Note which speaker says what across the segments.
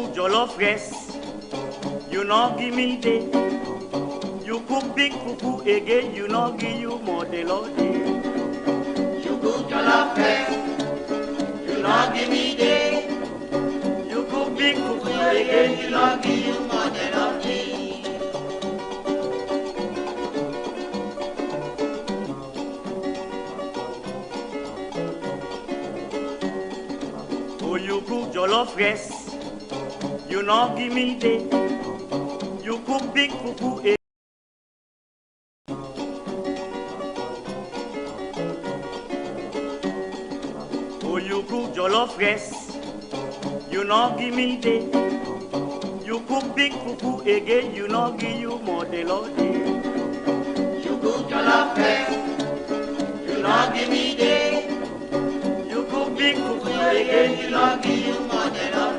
Speaker 1: cook jollof rice, you no give me day. You cook big fufu again, you no give you more the Lord. You cook jollof rice, you no give me day. You cook big fufu again, you no give you more the Lord. Oh, you cook jollof rice, you no give me day. You cook big fufu again. Oh, you cook jollof rice, you no give me day. You cook big fufu again, you no give you more the Lord. You cook jollof rice, you no give me day. You cook big fufu again, you no give you more the Lord.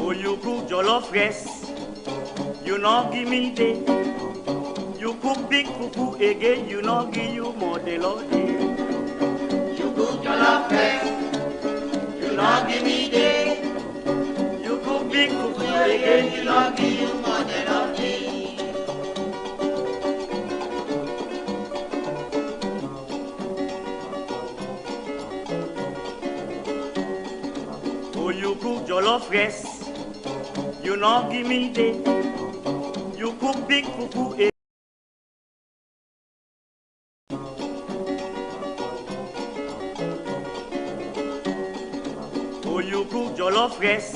Speaker 1: Oh, you cook jollof rice, you no give me day. You cook big fufu again, you no give you more the Lord. You cook jollof rice, you no give me day. You cook big fufu again, you no give you more the Lord. Oh, you cook jollof rice, you no give me day. You cook big fufu again. Oh, you cook jollof rice,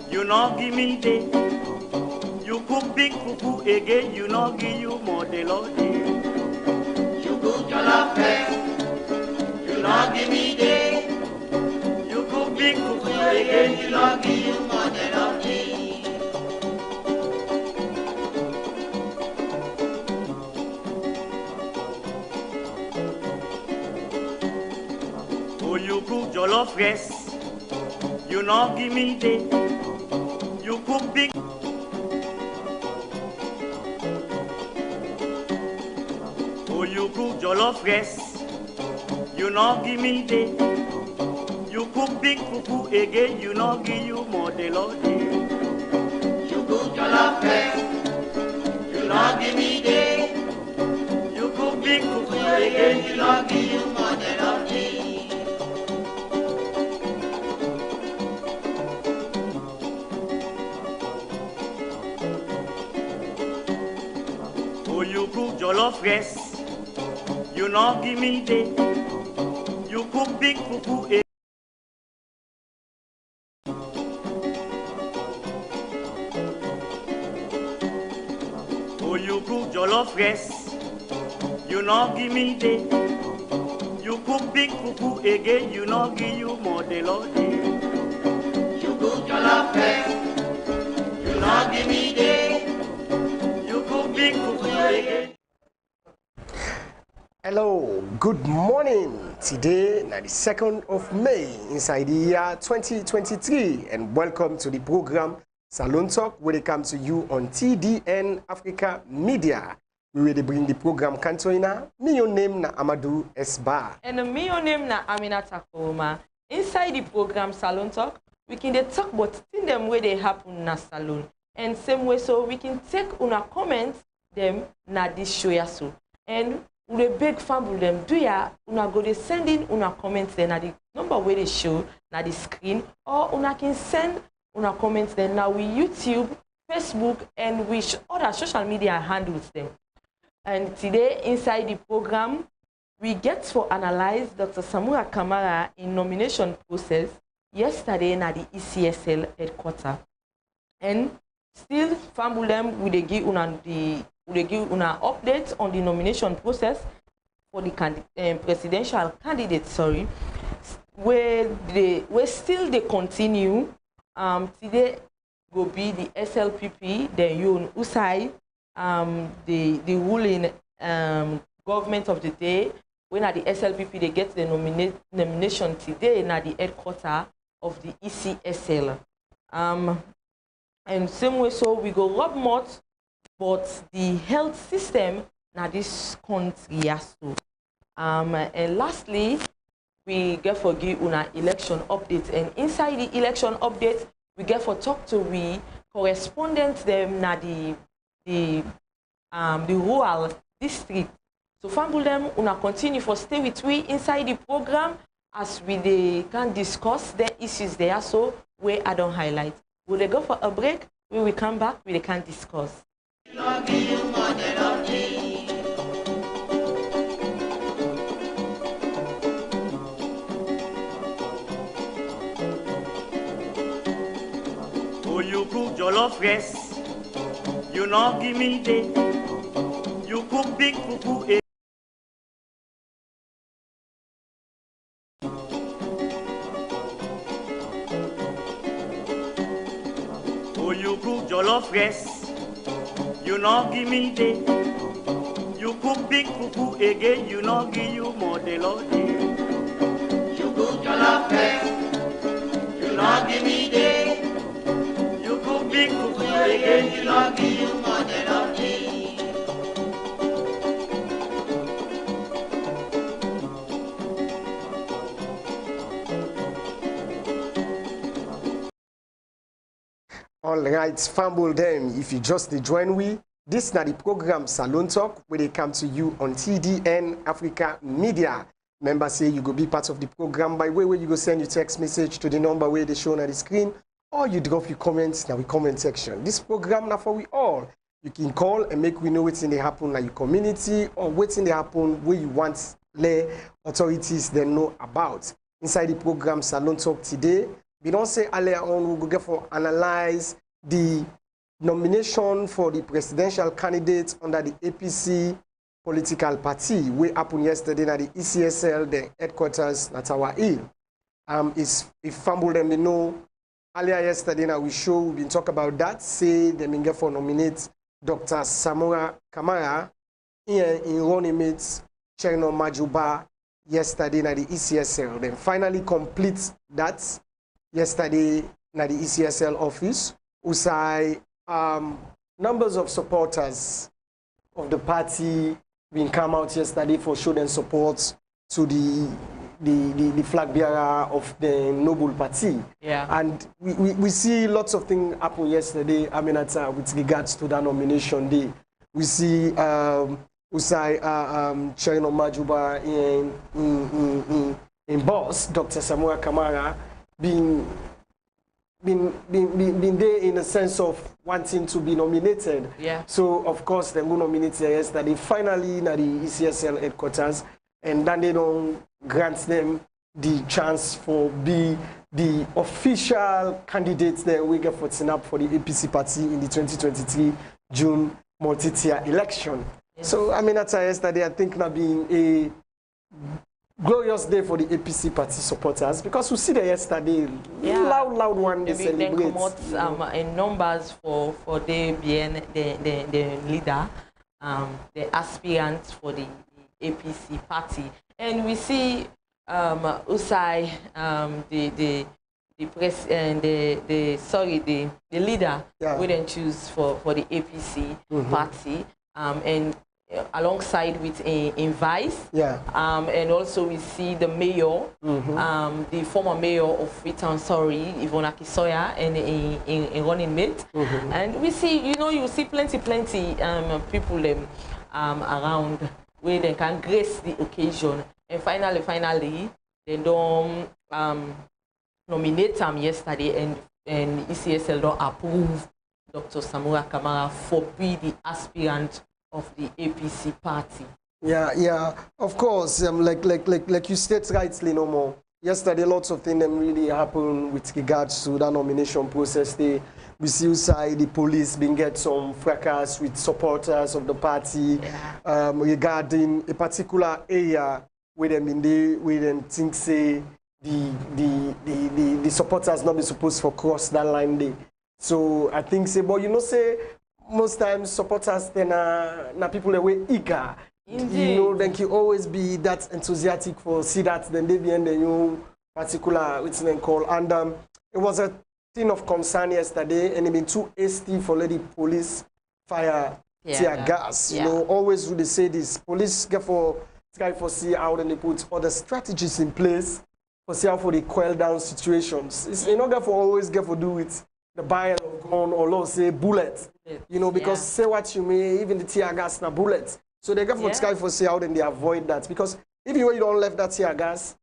Speaker 1: you no give me day. You cook big fufu again, you no give you more the Lord. You cook jollof rice, you no give me day. You cook big fufu again, you no give you more the Lord. Oh, you cook jollof rice, you no give me day. You cook big. Oh, you cook jollof rice, you no give me day. You cook big fufu again, you no give you more the Lord. You cook jollof rice, you no give me day. You cook big fufu again, you no give you more the Lord. Oh, you cook jollof rice, you no give me day. You cook big fufu again. Oh, you cook jollof rice, you no give me day. You cook big fufu again, you no give you more the Lord. You cook jollof rice, you no give me day. You cook big fufu again.
Speaker 2: Hello, good morning. Today, the 2nd of May, inside the year 2023, and welcome to the program Salon Talk, where it comes to you on TDN Africa Media. We will bring the program Kantoina. Me your name na Amadu Esba.
Speaker 3: And me your name na Aminata Koroma. Inside the program Salon Talk, we can talk about things them where they happen na salon. And same way so we can take una comments them na this show ya so. And we beg family them do ya una go they send in una comments then na the number where they show na the screen, or una can send una comments then now we YouTube, Facebook, and which other social media handles them. And today inside the program we get to analyze Dr. Samura Kamara in nomination process yesterday na the ECSL headquarters. And still Fambulem will give una updates on the nomination process for the presidential candidate, where still they continue. Today will be the SLPP, the Yun Usai, the ruling government of the day. When at the SLPP they get the nomination today, at the headquarters of the ECSL. And same way, so we go rub mouth, but the health system na this country also. And lastly, we get for give una election update, and inside the election update, we get for talk to we correspondent them na the rural district. So famble them una continue for stay with we inside the program as we can discuss the issues there. So where I don't highlight. Will they go for a break? When we come back, we can discuss.
Speaker 1: Oh, you cook jollof rice, you know give me day. You cook big fufu egg. Oh, you cook jollof rice, you know give me day. You cook big fufu again, you know give you more the Lord. You cook jollof rice, you know give me day. You cook big fufu again, you know give you more the Lord.
Speaker 2: All right, fumble them. If you just join we, this is the program Salone Talk, where they come to you on TDN Africa Media. Remember, say you go be part of the program by way where you go send your text message to the number where they show on the screen, or you drop your comments in the comment section. This program now for we all. You can call and make we know what's in the happen in your community, or what's in the happen where you want the authorities they know about. Inside the program Salone Talk today, we don't say earlier on we go get for analyze the nomination for the presidential candidates under the APC political party. We happened yesterday at the ECSL, the headquarters at our Hill. If fumble them, they know earlier yesterday now we've been talking about that. Say they may get for nominate Dr. Samura Kamara in running mates Cherno Majuba yesterday at the ECSL. Then finally complete that yesterday at the ECSL office. Usai numbers of supporters of the party been come out yesterday for showing support to the flag bearer of the Noble Party.
Speaker 3: Yeah.
Speaker 2: And we see lots of things happen yesterday, Aminata, with regards to that nomination day. We see Usai Cherno Majuba in boss, Dr. Samura Kamara, being there in a sense of wanting to be nominated.
Speaker 3: Yeah.
Speaker 2: So of course they will nominate yesterday finally at the ECSL headquarters, and then they don't grant them the chance for be the official candidates that we get for sign up for the APC party in the 2023 June multi-tier election. Yes. So I mean that's yesterday I think now being a glorious day for the APC party supporters, because we see that yesterday, loud one they celebrate.
Speaker 3: Come out in numbers for the leader, the aspirants for the APC party, and we see Usai the leader we then choose for the APC party, and alongside with a vice, and also we see the mayor, the former mayor of Freetown, Ivona Kisoya, and in running mate, and we see, you see plenty people around where they can grace the occasion, and finally they don't nominate them yesterday, and ECSL don't approve Dr. Samura Kamara for be the aspirant of the APC party.
Speaker 2: Yeah, of course. Like you stated rightly, no more. Yesterday, lots of things really happened with regards to that nomination process. We see inside the police being get some fracas with supporters of the party regarding a particular area where them think say the supporters not be supposed to cross that line there. So I think say, but say. Most times supporters then are people that were eager. Indeed. They can always be that enthusiastic for see that then they be in the new particular which they call, and it was a thing of concern yesterday, and it been too hasty for let the police fire tear gas. You know, always would they say this, police get for try for see how then they put other strategies in place for see how for they quell down situations. It's not get for always get for do with the buying of gun or law say bullets. You know, because say what you may, even the tear gas na bullets. So they get for try for see how then they avoid that. Because if you don't left that tear gas,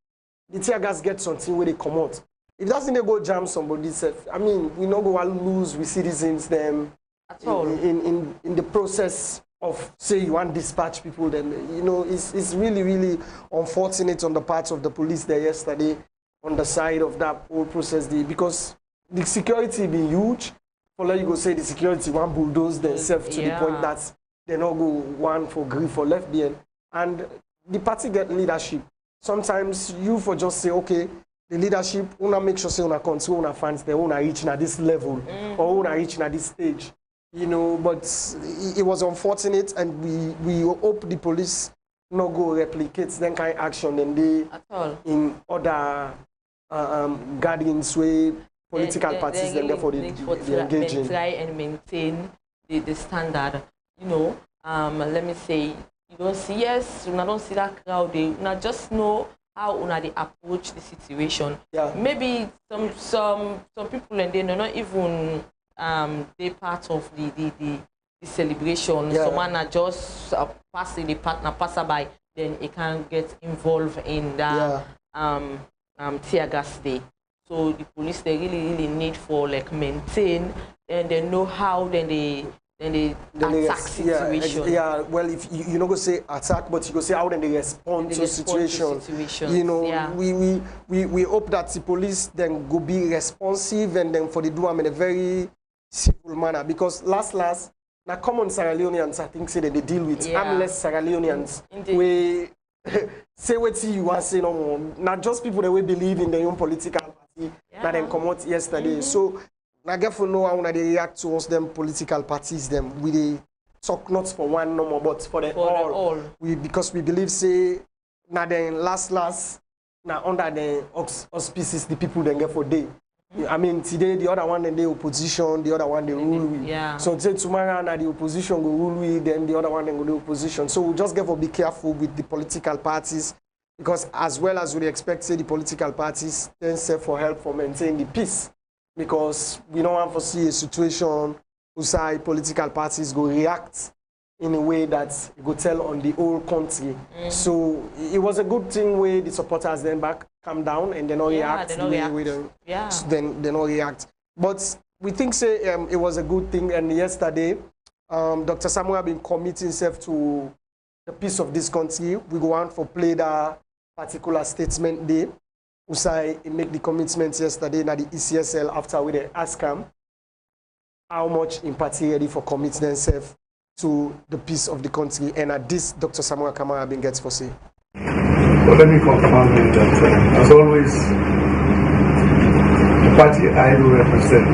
Speaker 2: the tear gas gets something where they come out. If that's in they go jam somebody, I mean, we not go lose with citizens them at all in the process of say you want dispatch people. Then you know it's really really unfortunate on the part of the police there yesterday on the side of that whole process because the security been huge. For like you go say the security one bulldoze themselves to the point that they not go one for grief or left behind, and the party get leadership. Sometimes you for just say okay. The leadership, una make sure say una control una fans, they una reach at this level or una reach at this stage, you know. But it was unfortunate, and we hope the police not go replicate that kind of action and they in other gatherings where political parties and therefore they engage in.
Speaker 3: Try and maintain the standard, you know. Let me say, you don't see una don't see that crowd. They una just know how una they approach the situation. Maybe some people and they are not even they part of the celebration. Someone are just passing the partner passerby, then it can get involved in the tear gas day. So the police they really need for like maintain and they know how then they attack situation.
Speaker 2: Well, if you not go say attack, but you go say how then they respond to situation. You know, we hope that the police then go be responsive and then for the do them in a very civil manner, because last now common Sierra Leoneans I think say that they deal with harmless Sierra Leoneans. We say what you want to say no more. Not just people that we believe in their own political party that then come out yesterday. So I get for know how they react towards them political parties. Them we they talk not for one no more, but for the all. Because we believe say now then last now under the auspices the people then get for day. I mean today the other one then the opposition, the other one they rule with. So say tomorrow now the opposition go rule with, then the other one then go the opposition. So we just get for be careful with the political parties, because as well as we expect say the political parties then say for help for maintain the peace. Because we don't want to see a situation where political parties go react in a way that it go tell on the whole country. So it was a good thing where the supporters then back calm down and they not react. Then they not react. But we think say it was a good thing. And yesterday, Dr. Samuel been committing himself to the peace of this country. We go on for play that particular statement day. Usai make the commitment yesterday na the ECSL after we ask him how much in party ready for committing themselves to the peace of the country, and at this Dr. Samuel Kamara been gets for say.
Speaker 4: Well, let me confirm that as always the party I do represent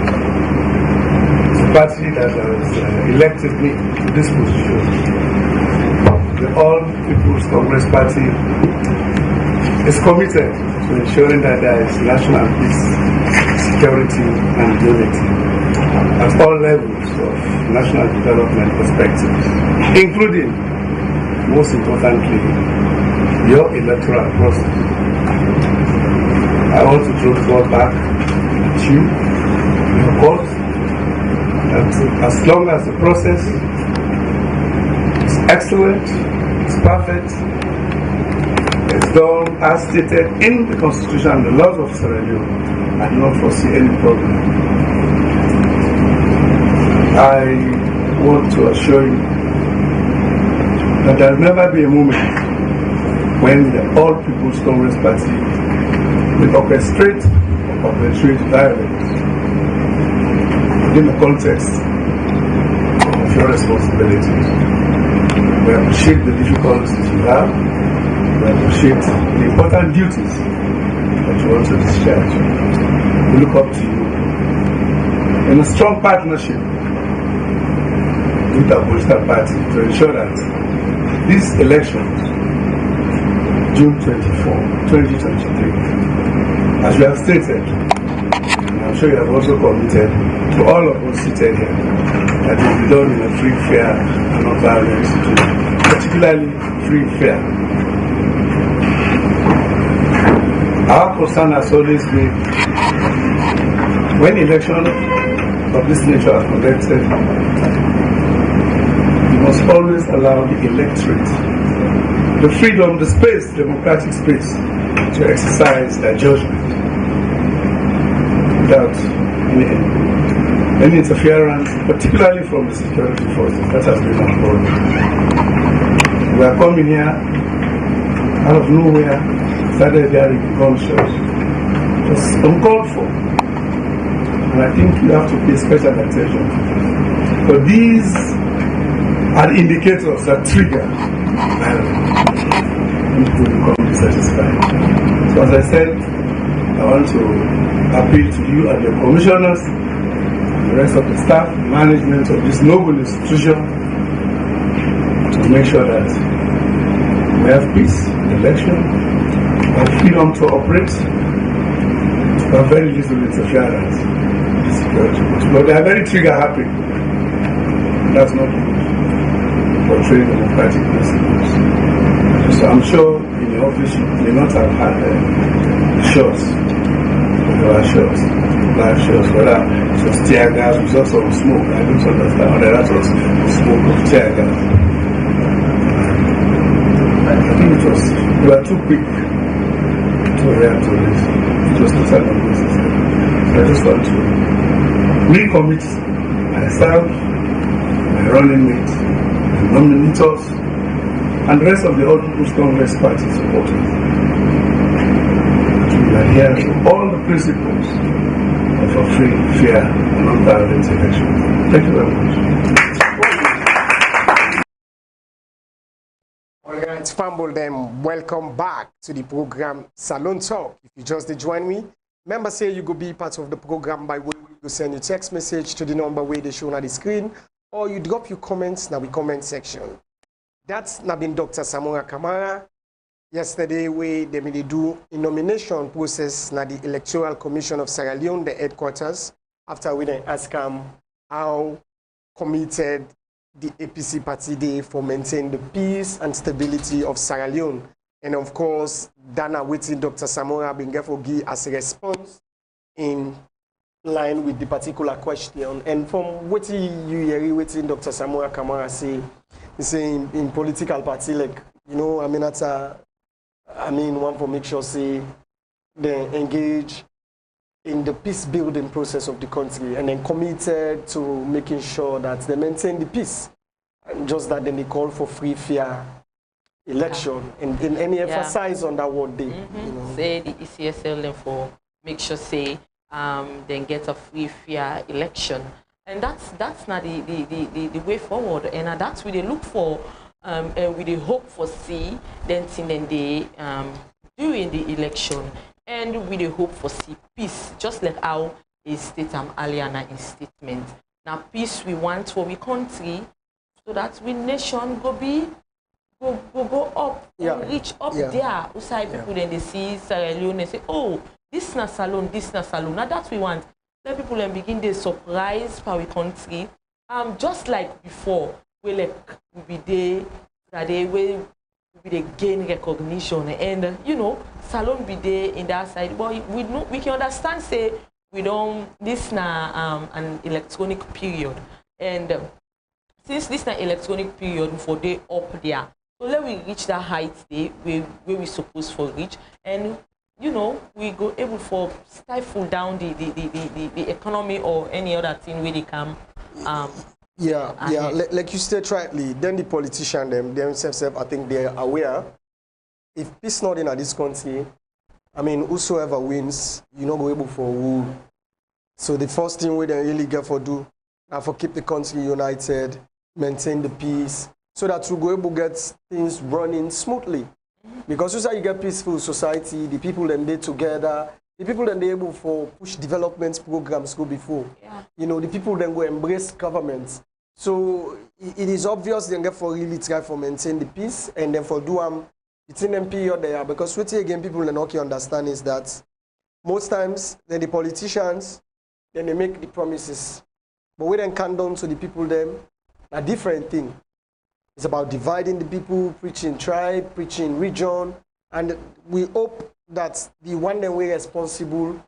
Speaker 4: is a party that has elected me to this position. The All People's Congress Party is committed to ensuring that there is national peace, security, and unity at all levels of national development perspectives, including, most importantly, your electoral process. I want to throw the ball back at you, your court, that as long as the process is excellent, it's perfect, it's done as stated in the Constitution and the laws of Sierra Leone, I do not foresee any problem. I want to assure you that there will never be a moment when the All People's Congress Party will orchestrate or perpetrate violence within the context of your responsibilities. We appreciate the difficulties you have. We appreciate the important duties that you want to discharge. We look up to you in a strong partnership with our political party to ensure that these elections, June 24, 2023, as we have stated, I'm sure you have also committed to all of us seated here that it will be done in a free, fair, and non-violent situation, particularly free, fair. Our concern has always been when elections of this nature are conducted, you must always allow the electorate the freedom, the space, democratic space to exercise their judgment without any interference, particularly from the security forces. That has been our problem. We are coming here out of nowhere, started hearing gunshots. It was uncalled for. And I think you have to pay special attention. But these are indicators that trigger violence. People become dissatisfied. So as I said, I want to appeal to you and your commissioners, and the rest of the staff, management of this noble institution, to make sure that we have peace in election, we have freedom to operate, we have very little interference in the security force. But they are very trigger happy. That's not good. Portray democratic principles. So I'm sure in the office you may not have had shots. There were shots, live shots, whether it was tear gas, we saw some smoke. I don't understand whether that was smoke of tear gas. I think we were too quick to react to this. It was totally unnecessary. So I just want to recommit myself, my running mates, my nominators, and the rest of the All People's Congress Party supporters to adhere to all the principles of a free, fair, and non-violent election. Thank you very much.
Speaker 2: All right, Famble, then welcome back to the program Salone Talk. If you just join me, remember say you go be part of the program by way you send your text message to the number where they show on the screen, or you drop your comments in the comment section. That's not been Dr. Samora Kamara. Yesterday, we do a nomination process na the Electoral Commission of Sierra Leone, the headquarters, after we then ask how committed the APC party day for maintaining the peace and stability of Sierra Leone. And of course, Dana waiting Dr. Samora been for give as a response in line with the particular question. And from what you hear, waiting Dr. Samora Kamara say, he say in political party, like, you know, Aminata, want to make sure say they engage in the peace building process of the country and then committed to making sure that they maintain the peace. And just that then they call for free, fair election and any emphasize on that word day. You know.
Speaker 3: Say the ECSL then for make sure say then get a free, fair election. And that's not the way forward, and that's what they look for, and we they hope for see then they during the election, and we they hope for see peace, just like how is state earlier in statement. Now peace we want for we country, so that we nation go up, reach up there. Outside people then they see Sierra Leone and say, oh, this na Salone, this na Salone. Now that's we want. Let people then begin the surprise for our country. Just like before, we be there, that they will be the gain recognition, and you know, Salone be there in that side. But we can understand say we don't this na an electronic period, and since this na electronic period for they up there, so let we reach that height there where we supposed for reach, and you know, we go able for stifle down the economy or any other thing where they come.
Speaker 2: Like you said rightly, then the politician themselves, I think they're aware. If peace not in this country, whosoever wins, you're not able for rule. So the first thing we then really get for do, now for keep the country united, maintain the peace, so that we go able to get things running smoothly. Because you get peaceful society, the people then they together, the people then they able for push development programs go before. You know, the people then go embrace government. So it is obvious they get for really try for maintain the peace and then for do between them period there. Because what again people then okay understand is that most times then the politicians then they make the promises. But we then come down to the people them, a different thing. It's about dividing the people, preaching tribe, preaching region, and we hope that the one that we're responsible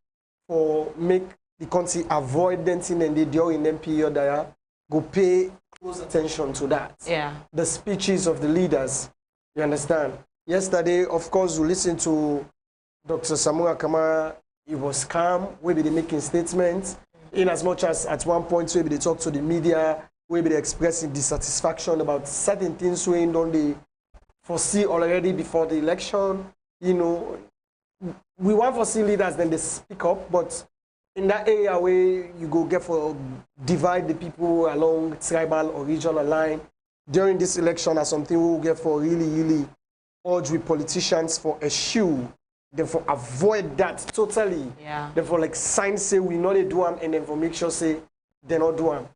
Speaker 2: for make the country avoid them thing and they during them period there, go pay close attention to that.
Speaker 3: Yeah.
Speaker 2: The speeches of the leaders, you understand? Yesterday, of course, we listened to Dr. Samuel Kamara. He was calm, maybe they making statements, in as much as at one point, maybe they talk to the media, maybe they expressing dissatisfaction about certain things we don't they foresee already before the election. You know, we want to see leaders, then they speak up, but in that area where you go get for divide the people along tribal or regional line during this election as something we will get for really urge with politicians for eschew. Therefore, avoid that totally.
Speaker 3: Yeah.
Speaker 2: Therefore, like signs say we know they do them, and then for make sure say they not do them.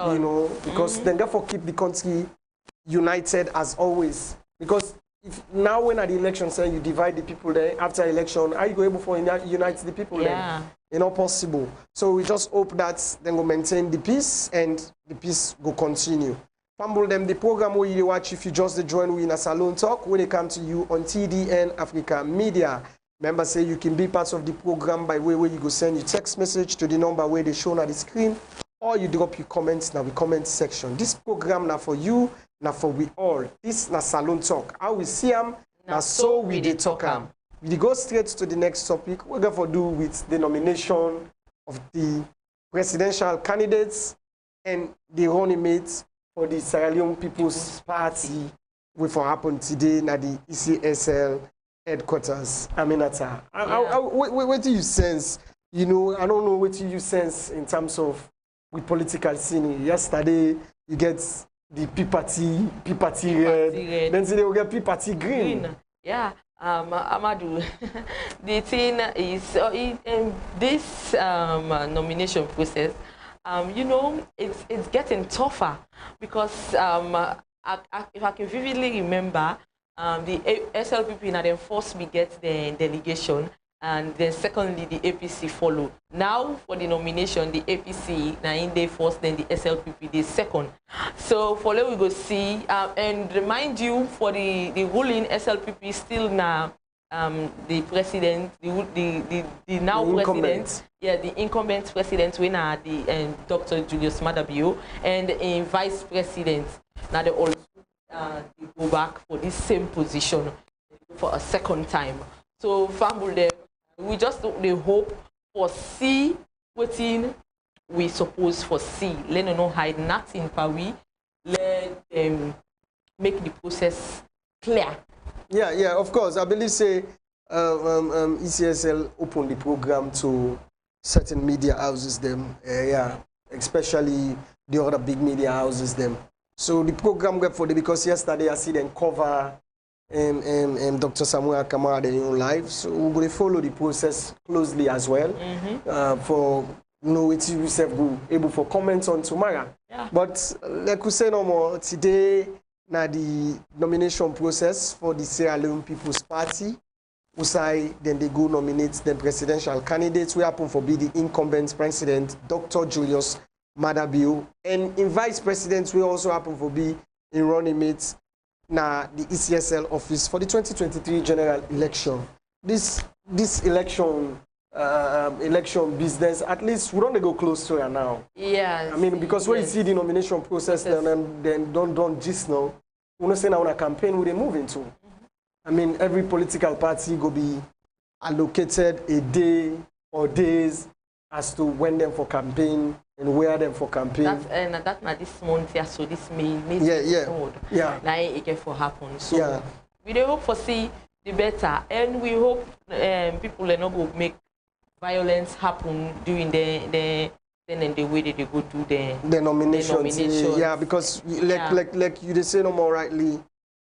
Speaker 2: You know, because then therefore keep the country united as always. Because if now when at the election say you divide the people there after election, are you go able for unite the people then? It's not possible. So we just hope that then we'll maintain the peace and the peace will continue. Fumble them the program where you watch if you just join we in a Salone Talk when they come to you on TDN Africa Media. Remember, say you can be part of the program by way where you go send your text message to the number where they shown on the screen, or you drop your comments in the comment section. This program now for you, now for we all. This na Salone Talk. How we see them, now so we dey talk them. We go straight to the next topic. We're going to do with the nomination of the presidential candidates and the running mates for the Sierra Leone People's Party, which will happen today at the ECSL headquarters. Aminata, what do you sense? You know, I don't know what do you sense in terms of with political scene. Yesterday, you get the P-Party red. Then today we get P-Party green.
Speaker 3: Yeah, Amadu, the thing is, in this nomination process, you know, it's getting tougher because if I can vividly remember, the SLPP now then first we get the delegation, and then secondly the APC follow. Now for the nomination, the APC now in day first, then the SLPP the second. So for that we go see, and remind you for the ruling SLPP still now the president, the now president, yeah, the incumbent president, we now the Dr. Julius Madabio, and the vice president now they all they go back for this same position for a second time. So family them, we just they hope for see what in we suppose for see. Let them know hide nothing for we. Let them make the process clear.
Speaker 2: Yeah, of course. I believe say ECSL opened the program to certain media houses them. Especially the other big media houses them. So the program went for them because yesterday I see them cover Dr. Samuel Kamara in live. So we're going to follow the process closely as well. For you know what you will able for comments on tomorrow.
Speaker 3: Yeah.
Speaker 2: But like we say no more today now the nomination process for the Sierra Leone People's Party. Usai then they go nominate the presidential candidates. We happen for be the incumbent president, Dr. Julius Madabio, and in vice president we also happen for be in running mates na the ECSL office for the 2023 general election. This election business, at least we don't go close to it now.
Speaker 3: Yes.
Speaker 2: I mean, because when you see the nomination process, then don't just know. We don't say now on a campaign we they move into. I mean, every political party go be allocated a day or days as to when them for campaign and where them for campaign.
Speaker 3: That's not this month, yeah. So this May
Speaker 2: yeah.
Speaker 3: Now it can for happen. So we do hope for see the better, and we hope people are not going to make violence happen during the way that they go do the nominations.
Speaker 2: Yeah, because like you say no more rightly,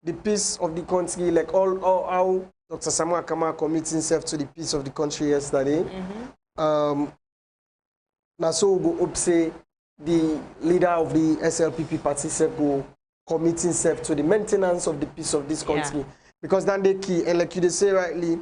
Speaker 2: the peace of the country, like all how Dr. Samuel Kamara committed himself to the peace of the country yesterday. Now so we go up say the leader of the SLPP party go commit himself to the maintenance of the peace of this country. Because then they key, and like you say rightly,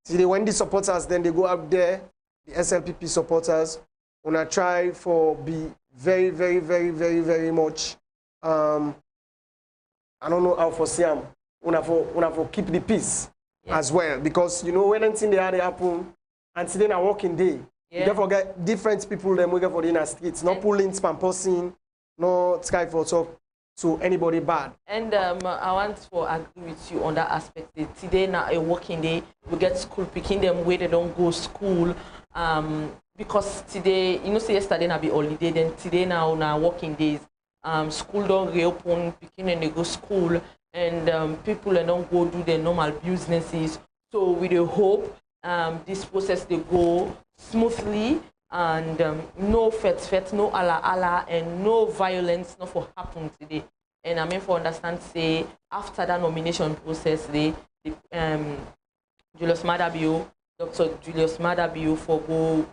Speaker 2: see when the supporters then they go up there, the SLPP supporters Una try for be very, very, very, very, very much. I don't know how for Siam. Una for keep the peace as well, because you know when anything they had happen, and today na working day. You don't forget different people them working for the inner streets, not pulling spam posting, no sky for talk to anybody bad.
Speaker 3: And I want to agree with you on that aspect. Today now a working day, we get school picking them where they don't go school. Because today, you know, say yesterday na be holiday, then today now na working days. School don't reopen, picking and they go school, and people don't go do their normal businesses. So we do hope this process they go smoothly, and no fet, no ala, and no violence, no for happen today. And I mean for understand say after that nomination process, the Julius Madabio, Dr. Julius Madabio for go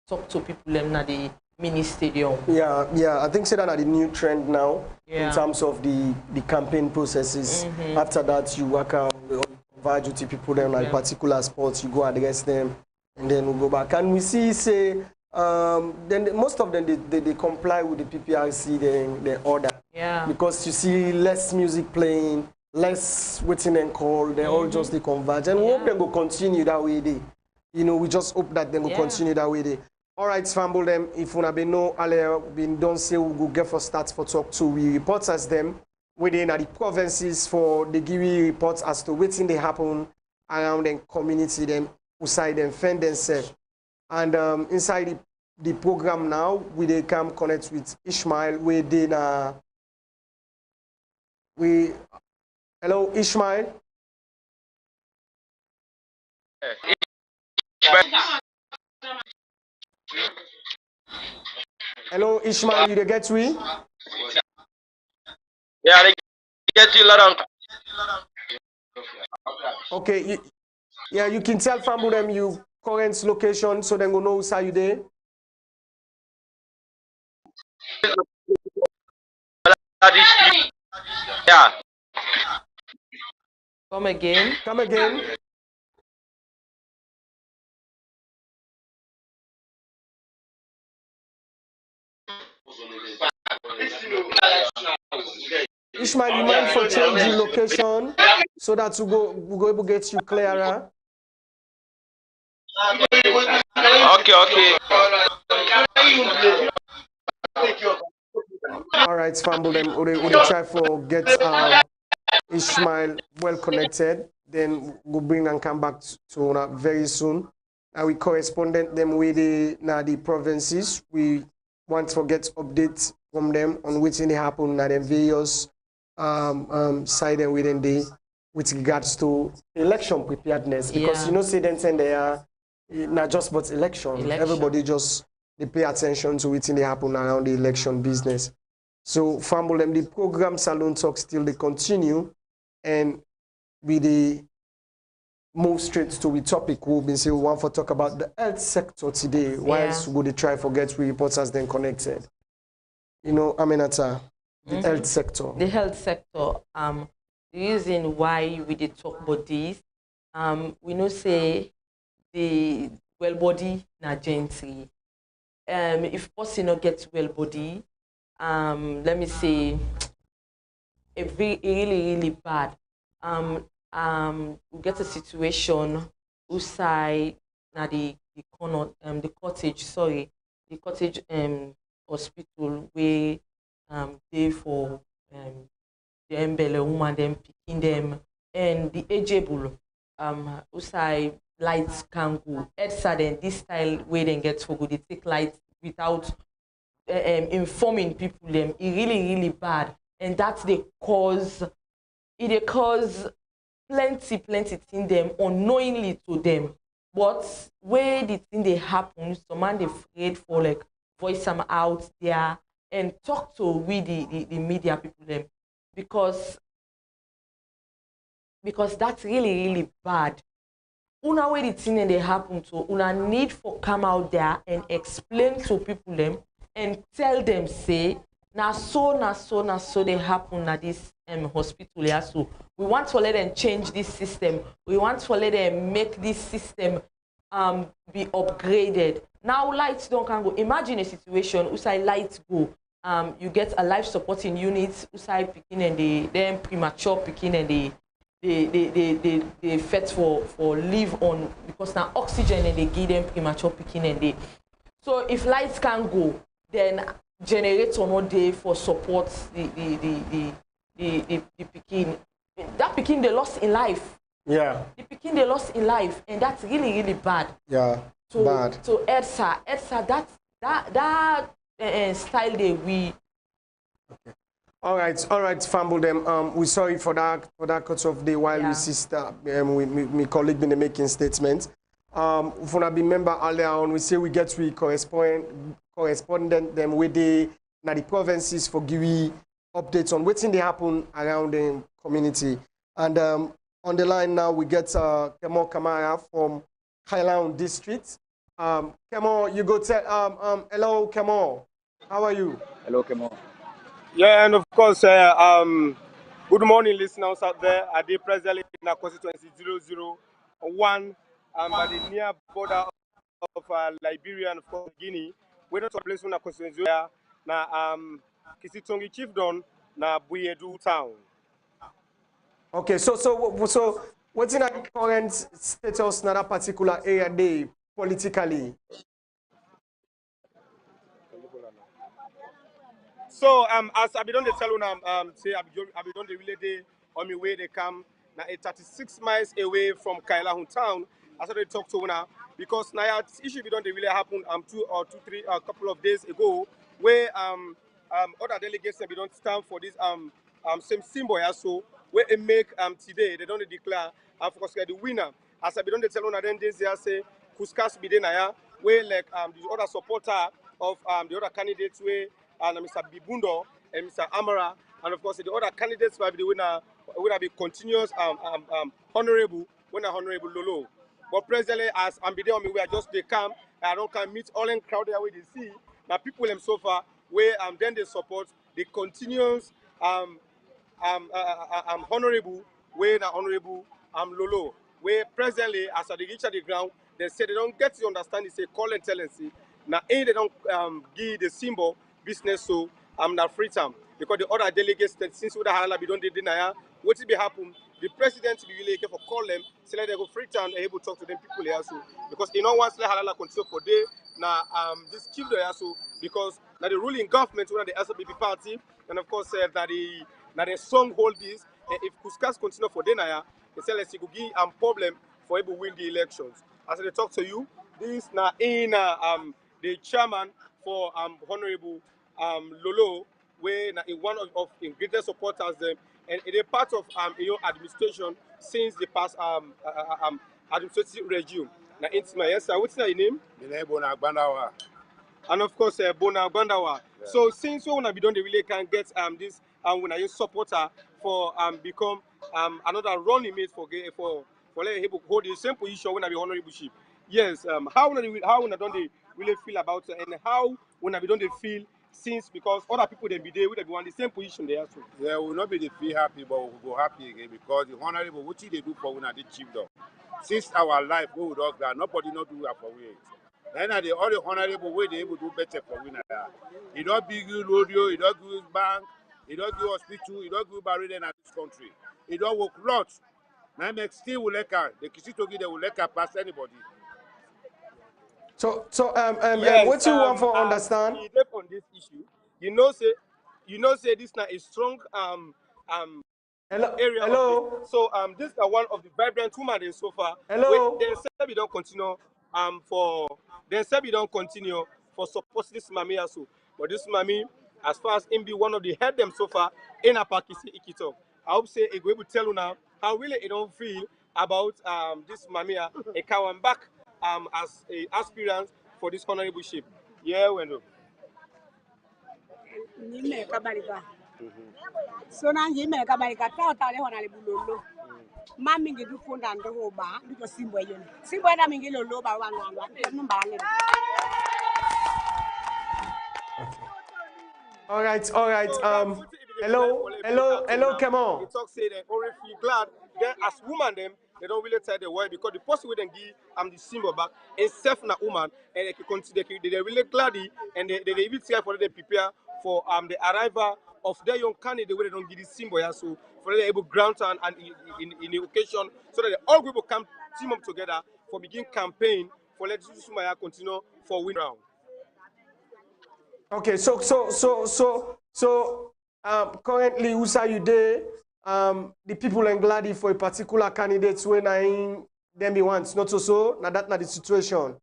Speaker 3: talk to people them na the mini stadium.
Speaker 2: Yeah, I think that are the new trend now in terms of the campaign processes. After that, you work out with duty people them like particular sports, you go address them, and then we go back. And we see say then most of them they comply with the PPRC the order. Yeah. Because you see less music playing, less waiting and call, they all just they converge. And we hope they go continue that way they. You know, we just hope that they will continue that way they. All right, famble them. If una be no ale been done say we go get for start for talk to we report as them within the provinces for the give reports as to waiting they happen around the community them outside them fend themselves. And inside the program now we they come connect with Ishmael where they hello Ishmael. Hello Ishmael, you get we?
Speaker 5: Yeah, they get you lot on.
Speaker 2: Okay, you can tell family them you current location so they go know who's you there.
Speaker 5: Yeah.
Speaker 3: Come again.
Speaker 2: Come again. Ishmael, you mind for changing location so that we go able to get you clearer?
Speaker 5: Okay.
Speaker 2: All right, famble them. We try for get Ishmael well connected. Then we'll bring and come back to very soon. We correspondent them with the provinces. We want to get updates from them on which they happen at the various side and within the with regards to election preparedness, because you know say then they are not just but election. Everybody just they pay attention to what they happen around the election business. So famble them the program Salone Talk still they continue, and we the move straight to the topic. We've been saying we want to talk about the health sector today. Whilst we try forget we reporters then connected. You know, Aminata, the health sector.
Speaker 3: The health sector. The reason why we did talk about this, we know say the well body na gentry. If person not gets well body, let me say, really bad. We get a situation outside na the cottage hospital where they for the embele woman them picking them, and the ageable outside lights can go head sudden this style where they get for good they take lights without informing people them. It really bad, and that's the cause plenty thing them unknowingly to them. But where the thing they happen, some man they afraid for like voice them out there and talk to with the media people them, because that's really bad. Una way the thing they happen to, una need for come out there and explain to people them and tell them say na so they happen at this hospital here. So we want to let them change this system. We want to let them make this system be upgraded. Now lights don't can go. Imagine a situation usai lights go. You get a life supporting unit usai picking and then premature picking and they fet for live on because now oxygen and they give them premature picking and they. So if lights can go, then generator no day for support the picking. That picking they lost in life.
Speaker 2: Yeah.
Speaker 3: The picking they lost in life, and that's really really bad.
Speaker 2: Yeah.
Speaker 3: So,
Speaker 2: bad.
Speaker 3: So EDSA, that style they we.
Speaker 2: Okay. All right, Famble them. We sorry for that cut off day while we sister my colleague been making statements. If we be member earlier on, we say we get we correspondent them with the provinces for giving updates on what's in the happen around the community. And on the line now we get Kemo Kamara from Highland District. Kemo, you go tell hello Kemo. How are you?
Speaker 6: Hello Kemo.
Speaker 7: Yeah, and of course, good morning, listeners out there. I did presently in our constituency 001, by the near border of Liberia and of course Guinea. We're not a place in our constituency now. Kisitongi Chiefdom na Buyedu town.
Speaker 2: Okay, so what's in the current status in that particular area day politically?
Speaker 7: So as I be done the tell say I be done the relay day on my way they come now 36 miles away from Kailahun town. I started to talk to now because now issue be done the relay happened 3 a couple of days ago where other delegates be don't stand for this same symbol also where it make today they don't declare of course the winner. As I be done the tell then this year say Kuskas be there where like the other supporter of the other candidates where and Mr. Bibundo and Mr. Amara, and of course the other candidates will be the winner will be continuous honorable when honorable Lolo. But presently as I'm be there on me where just they come, I don't can meet all in crowd there where they see. Now people them so far where then they support the continuous honorable where na honorable Lolo. Where presently as they reach at the ground, they say they don't get to understand it's a call and tendency. Now they don't give the symbol business so I'm not free time because the other delegates since we have be don't deny what will be happen the president will really for call them so let they go free time able to talk to them people here so because you know once the halala continue for day now this chief there so because now the ruling government one of the SLPP party and of course that the stronghold is if Kuskas continue for day now they say let's go give problem for able win the elections as they talk to you this now in the chairman for honorable Lolo, where one of the greatest supporters them, and it is part of your administration since the past administrative regime. Now, it's my yes, sir. What's your name? And of course, Bona Bandawa. Yeah. So since we wanna be done, they really can get this when I use supporter for become another running mate for letting him hold the same position when I be honorable ship. Yes, how when I don't they really feel about it and how when I be done they feel since because other people they be there with everyone the same position they also.
Speaker 6: Yeah, we will not be the feel happy, but we will go happy again because the honorable what they do for when I did chief though. Since our life we would all that nobody not do that for we. Then the all the honorable way they able to do better for winner. He don't big you rodeo, he don't do bank, he don't do hospital, he don't do barrier in this country. He don't work lots. Now make still will let her the Kisitogi they will let her pass anybody.
Speaker 2: So
Speaker 7: yes,
Speaker 2: what you want for understand?
Speaker 7: On this issue, you know say this now is strong area.
Speaker 2: Hello.
Speaker 7: So this is one of the vibrant women so far.
Speaker 2: Hello.
Speaker 7: They said we don't continue for support this mami also. But this mami, as far as him be one of the head them so far in a Pakistan Ikito. I hope say it will tell you now how really it don't feel about this mamia a come back as a aspirant for this honorable ship. Yeah, Wendo.
Speaker 8: So now you make a bike at honorable Lolo. Mammy get to fund and go back because Simba I mean get low by one.
Speaker 2: All right. Hello, come on.
Speaker 7: They talk say they already feel glad. Then as woman them they don't really tell the word because the person will then give the symbol back itself na woman and they can consider they really glad and they even try for them prepare for the arrival of their young candidate where they don't give the symbol so for them able grant and in the occasion so that all people come team up together for begin campaign for let Sumaya continue for win round.
Speaker 2: Okay, so currently, who's are you there? The people in Glady for a particular candidate when I them be wants not so now that's not the situation.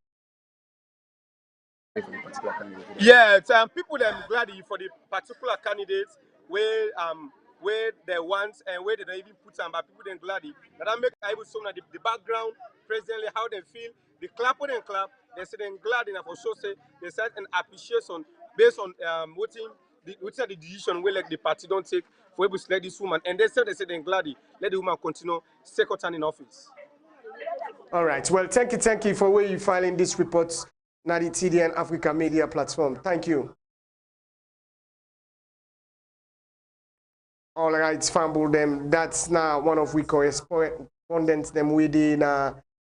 Speaker 7: Yeah, people them glad for the particular candidates where they want and where they don't even put them, but people then glad that make able to know the background presently how they feel. The clap when they clap, they say they're glad enough for sure say they said an appreciation based on what's the decision where like the party don't take for able to select this woman and they say they're glad let the woman continue second time in office.
Speaker 2: All right. Well, thank you for where you filing this report. Now the TDN Africa Media Platform. Thank you. All right, Fumble them. That's now one of we correspondents them within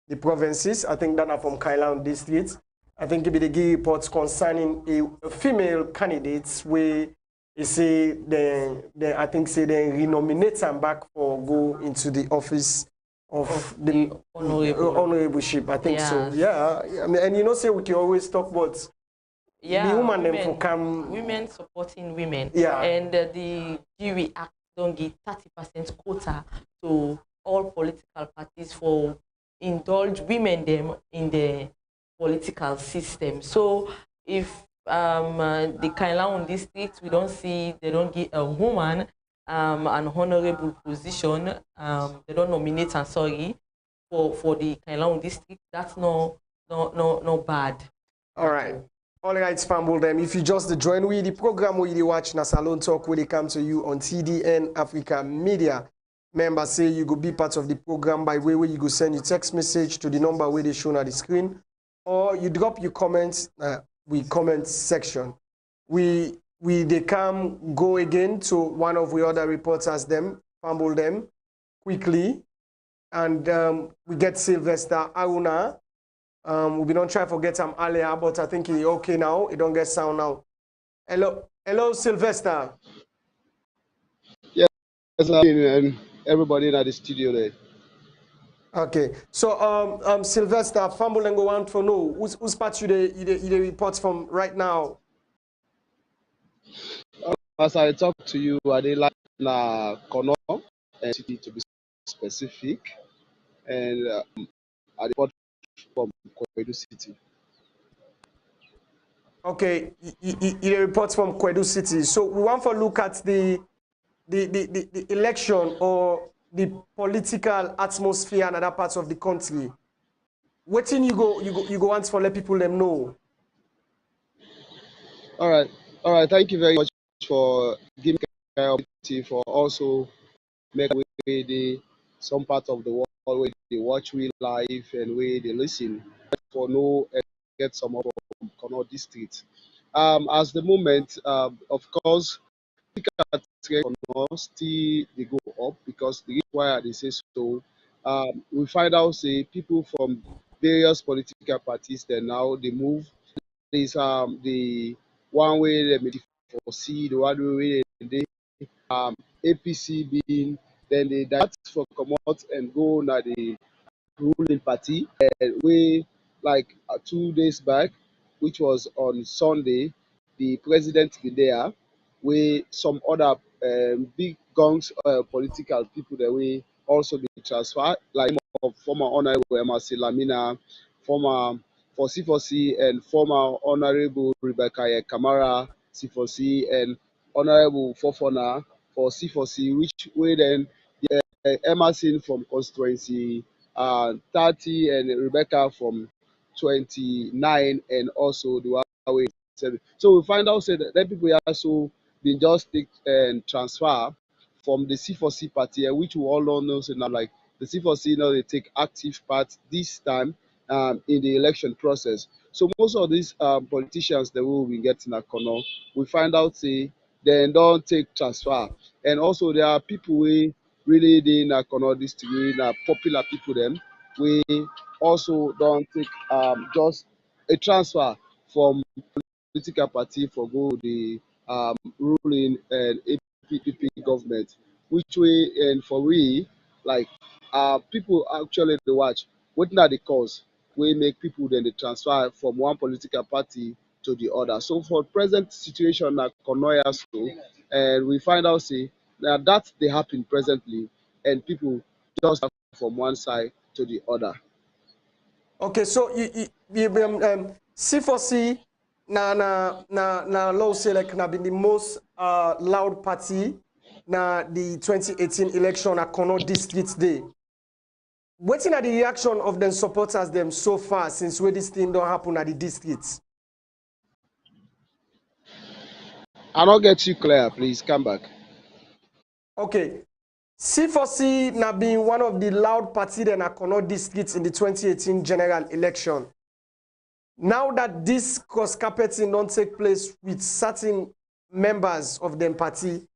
Speaker 2: the provinces. I think that are from Kailan district. I think it be the give reports concerning a female candidates where they say they renominate them back for go into the office of the honorable-ship. I think so. Yeah. I mean, and you know, say we can always talk about the
Speaker 3: women supporting women.
Speaker 2: Yeah.
Speaker 3: And the GWI Act don't give 30% quota to all political parties for indulge women them in the political system. So if the Kailaon district we don't see they don't give a woman an honorable position, they don't nominate and for the Kailaon district, that's no bad.
Speaker 2: All right. All right, Spamble them. If you just join we the program where you watch na Salone Talk where they come to you on TDN Africa Media. Members say you go be part of the program by way where you go send your text message to the number where they shown on the screen, or you drop your comments we comment section. We they come go again to one of the other reporters them, fumble them quickly, and we get Sylvester Aruna. We don't try to forget him earlier, but I think he's okay now. He don't get sound now. Hello, Sylvester.
Speaker 9: Yes, and everybody in the studio there.
Speaker 2: Okay, so Sylvester, fumble and go on for no. Who's part you the reports from right now?
Speaker 9: As I talk to you, I did like Kono and city to be specific, and I report from Kwedu City.
Speaker 2: Okay, he reports from Kwedu City. So we want to look at the election or the political atmosphere in other parts of the country. What thing you go want for let people them know?
Speaker 9: All right. Thank you very much for giving me the opportunity for also make way some part of the world where they watch we live and where they listen for no and get some of from Kono district. As the moment, of course, Kono still they go up because the reason why they say so. We find out say people from various political parties then now they move. There's the one way they may foresee, the one way they APC being then they that for come out and go na the ruling party we like 2 days back, which was on Sunday, the president be there, where some other big guns political people that we also be transferred, like former honorable MRC Lamina, former for C4C and former honorable Rebecca Kamara C4C and honorable Fofona for C4C, which way then Emerson from constituency 30 and Rebecca from 29 and also the way 7. So we find out that people also been just take and transfer from the C4C party, which we all know so now like the C4C now they take active part this time in the election process. So most of these politicians that we will be getting at Kono, we find out say they don't take transfer, and also there are people really dey in Akono district, na popular people them. We also don't take just a transfer from political party for go the ruling and APP government, which way and for we like people actually they watch what are the cause we make people then they transfer from one political party to the other. So for present situation na Konoya so and we find out say now that they happen presently and people just from one side to the other.
Speaker 2: Okay, so C4C na law say like na been the most loud party na the 2018 election at Kono District Day. Waiting at the reaction of them supporters them so far since where this thing don't happen at the districts.
Speaker 9: I don't get you clear, please come back.
Speaker 2: Okay. C4C now being one of the loud parties in Akono districts in the 2018 general election. Now that this cross carpeting don't take place with certain members of the party,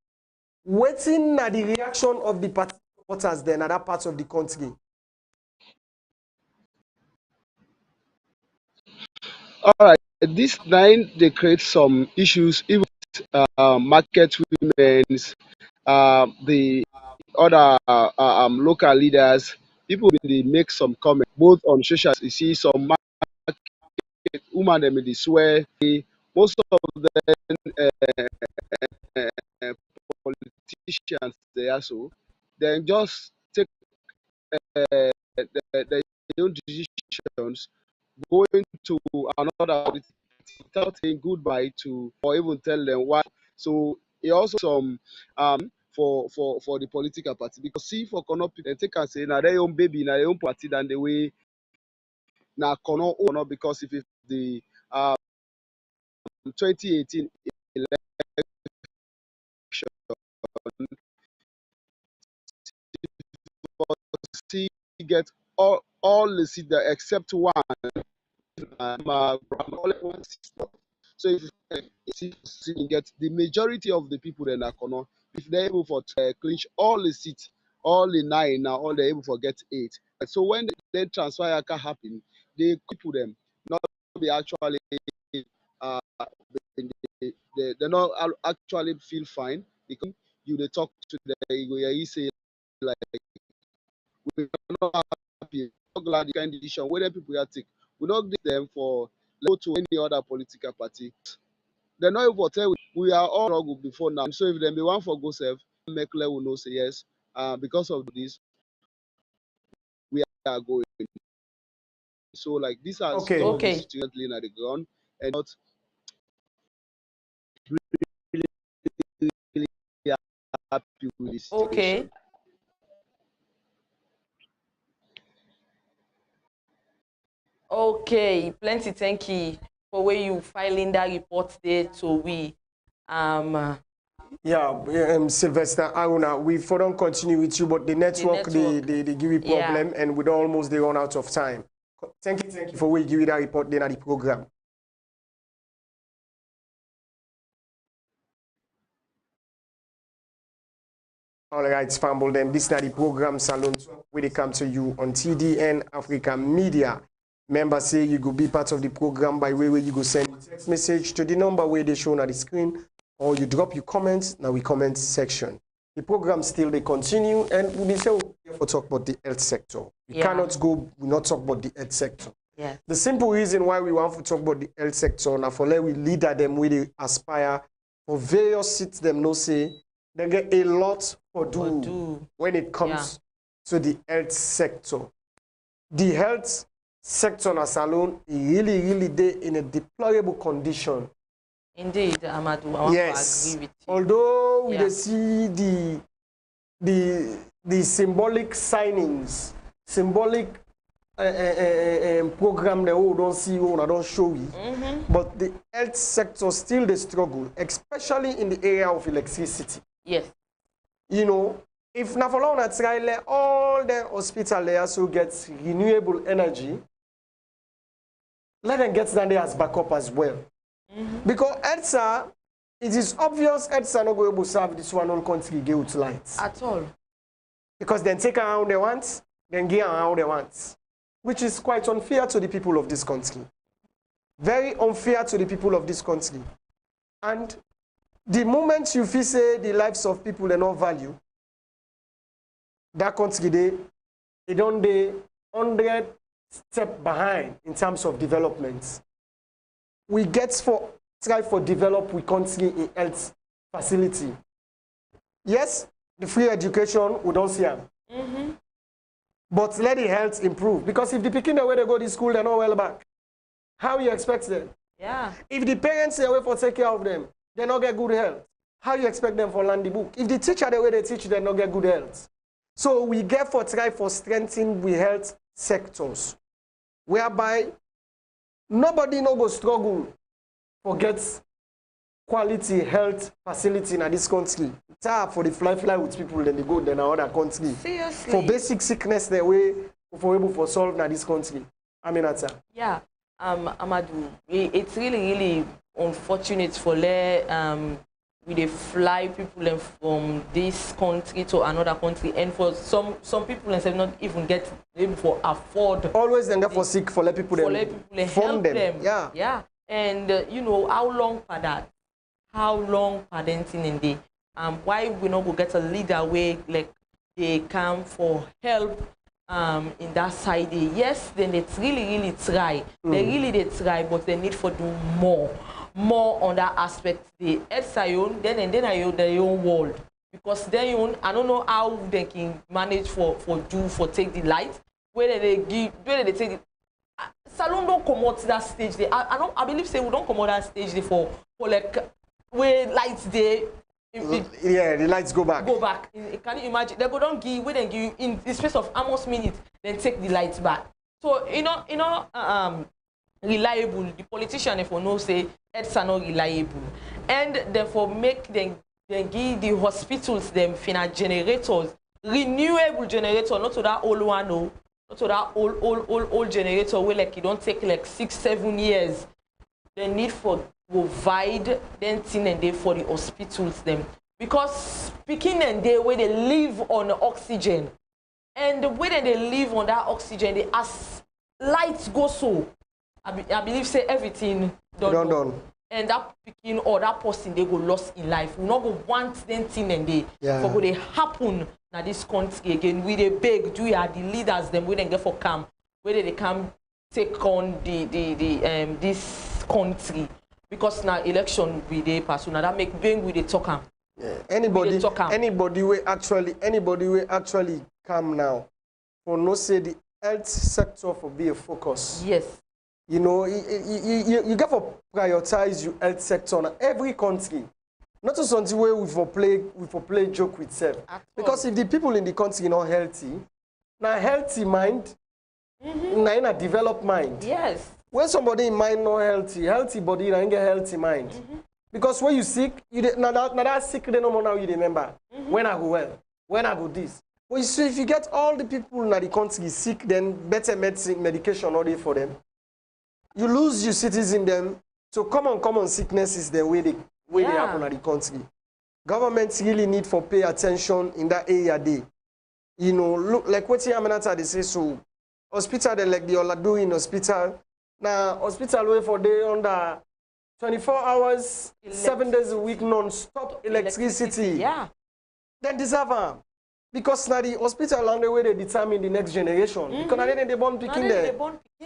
Speaker 2: waiting at the reaction of the party supporters then at that part of the country.
Speaker 9: All right, this nine they create some issues even market women's the other local leaders, people they make some comments both on social. You see some market women them they swear most of them uh, politicians they also then just take their own decisions going to another party without saying goodbye to or even tell them why. So it also some for the political party because see for Kono people they take and say now their own baby, now their own party than the way now Kono or not because if it's the 2018 election see get all the seats there except one. So if you get the majority of the people in Akono, if they're able for clinch all the seats, all the nine now, all they're able for get 8. So when the transfer can happen, they put them not be actually uh, they not actually feel fine because you they talk to the you say like we're not happy, not glad the kind of decision whether people are take. We don't give them for go to any other political party. They're not able to tell we are all struggled before now. So if they be one for go self, make level know say yes. Because of this, we are going. So like these are
Speaker 2: Okay.
Speaker 9: some of the situations at the ground and not really, really happy with this situation.
Speaker 3: Okay. Okay, plenty thank you for where you filing that report there to we.
Speaker 2: Yeah, Sylvester Aruna, we don't continue with you, but the network. They give you problem, and we don't almost they run out of time. Thank you for we give you that report then at the program. All right, Famble, then this is the program Salon where they come to you on TDN Africa Media. Remember, say you go be part of the program by way where you go send a text message to the number where they shown on the screen, or you drop your comments now we comment section. The program still they continue, and we say we'll talk about the health sector. We cannot go we not talk about the health sector.
Speaker 3: Yeah.
Speaker 2: The simple reason why we want to talk about the health sector now for let we leader them where they aspire for various seats them no say they get a lot for do when it comes to the health sector. The health sector na Salone really they in a deplorable condition.
Speaker 3: Indeed, Amadu, I want to agree with you.
Speaker 2: Although we see the symbolic signings, symbolic program they don't see or don't show you. But the health sector still they struggle, especially in the area of electricity.
Speaker 3: Yes.
Speaker 2: You know, if na for long all the hospital they also get renewable energy, let them get down there as backup as well. Because EDSA, it is obvious EDSA not going to serve this one on country get lights.
Speaker 3: At all.
Speaker 2: Because then take around they want, then give around they want. Which is quite unfair to the people of this country. Very unfair to the people of this country. And the moment you feel say the lives of people are not value, that country they don't 100 steps behind in terms of development. We try for develop we country in health facility. Yes, the free education we don't see them. But let the health improve. Because if the picking the way they go to school, they're not well back. How you expect them?
Speaker 3: Yeah.
Speaker 2: If the parents are away for take care of them, they not get good health. How you expect them for learn the book? If the teacher the way they teach, they not get good health. So we get for try for strengthening the health sectors, whereby nobody no go struggle for get quality health facility in this country. It's hard for the fly with people, then they go then other country.
Speaker 3: Seriously.
Speaker 2: For basic sickness, the way for able for solve in this country. Aminata.
Speaker 3: Yeah. Amadu, it's really unfortunate for we they fly people from this country to another country, and for some people and not even get able to afford.
Speaker 2: Always then get for sick for let people
Speaker 3: help them.
Speaker 2: Yeah.
Speaker 3: Yeah. And you know how long for that? How long for them in the why we not go get a leader way like they come for help in that side? Yes, then it's really try. They try, but they need for do more on that aspect. The SION, then I own their own world. Because then I don't know how they can manage for take the light. Whether they take it. Salone don't come out that stage. I believe say we don't come out that stage for like where lights there.
Speaker 2: Yeah, the lights go back.
Speaker 3: Can you imagine? They go don't give give you in the space of almost minutes, then take the lights back. So reliable. The politician if we know say heads are not reliable, and therefore make them give the hospitals them final generators, renewable generator, not to that old one, no, not to that old generator where like you don't take like 6-7 years. The need for provide then thing and day for the hospitals them, because speaking and day where they live on oxygen, and the way that they live on that oxygen, they as lights go so I believe say everything done. And that picking or that person they go lost in life. We not go want them thing and they for go they happen now this country again. We they beg do ya the leaders them we then get for come whether they come take on the this country, because now election we they pass so now that make bang we they talk am.
Speaker 2: Yeah. Anybody will actually come now for no say the health sector for be a focus.
Speaker 3: Yes.
Speaker 2: You know, you got to prioritize your health sector in every country. Not just on the way we for play joke with self. Because if the people in the country are not healthy, now healthy mind, now in a developed mind.
Speaker 3: Yes.
Speaker 2: When somebody in mind not healthy body, now get healthy mind. Because when you sick, now that sick they no more now you remember. When I go well, when I go this. But you see, if you get all the people in the country sick, then better medication all day for them. You lose your citizens them. So common sicknesses the way they happen at the country. Governments really need for pay attention in that area day. You know, look like what Aminata they say so hospital they like the Oladu in hospital. Now hospital way for day under 24 hours, 7 days a week non-stop electricity.
Speaker 3: Yeah.
Speaker 2: Then deserve them. Because now the hospital and the way they determine the next generation. Because now they born picking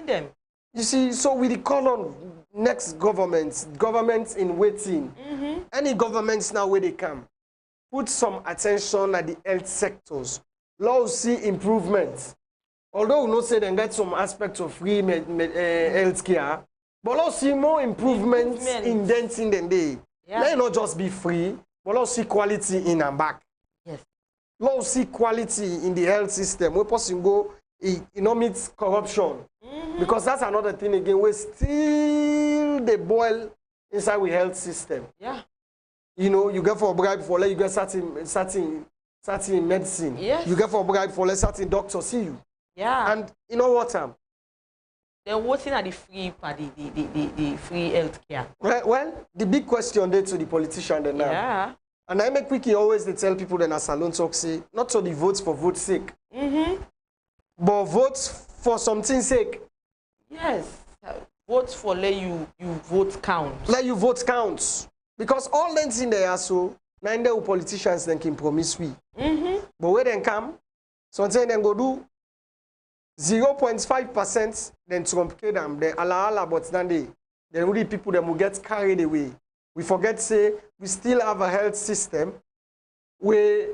Speaker 2: them. You see, so we call on next governments in waiting. Any governments now where they come, put some attention at the health sectors. Let's see improvements. Although we not say they get some aspects of free health care, but let's see more improvements in dancing than they. Let it not just be free, but let's see quality in and back.
Speaker 3: Yes.
Speaker 2: Let's see quality in the health system. We possibly go economic corruption. Because that's another thing again, we still they boil inside the health system.
Speaker 3: Yeah.
Speaker 2: You know, you get for a bribe for let you get certain medicine.
Speaker 3: Yes.
Speaker 2: You get for a bribe for let certain doctor see you.
Speaker 3: Yeah.
Speaker 2: And you know what
Speaker 3: they're working at the free the free health care.
Speaker 2: Well, the big question there to the politician then now.
Speaker 3: Yeah.
Speaker 2: And I make quickly always they tell people that a salon talk say, not to the votes for vote's sake, but votes for something's sake.
Speaker 3: Yes. Votes for let you vote count.
Speaker 2: Let you vote counts. Because all them things they are so, nine the politicians then can promise we. But where they come, sometimes they go do 0.5%, then trumpet them, then ala but then really people them will get carried away. We forget say we still have a health system where